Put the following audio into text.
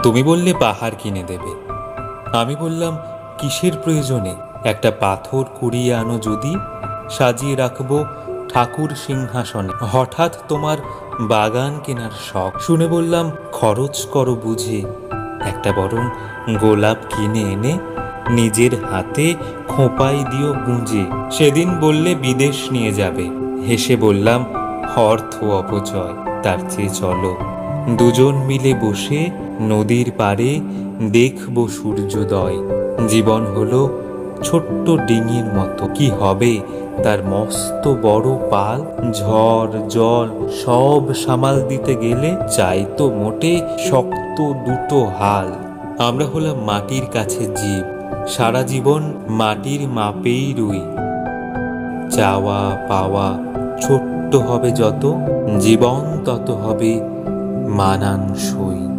তুমি বললে পাহাড় কিনে দেবে। আমি বললাম, কিসের প্রয়োজনে? একটা পাথর কুড়িয়ে আনো যদি, সাজিয়ে রাখবো ঠাকুর সিংহাসনে। হঠাৎ তোমার বাগান কেনার শখ শুনে বললাম, খরচ করো বুঝে। একটা বরং গোলাপ কিনে এনে নিজের হাতে খোঁপাই দিও গুঁজে। সেদিন বললে বিদেশ নিয়ে যাবে, হেসে বললাম, অর্থ অপচয়, তার চেয়ে চলো দুজন মিলে বসে নদীর পাড়ে দেখব সূর্যোদয়। জীবন হলো ছোট্ট ডিঙির মতো, কি হবে তার মস্ত বড় পাল? ঝড় জল সব সামাল দিতে গেলে চাই তো মোটে শক্ত দুটো হাল। আমরা হলাম মাটির কাছে জীব, সারা জীবন মাটির মাপেই রুই। চাওয়া পাওয়া ছোট্ট হবে যত, জীবন তত হবে মানানসই।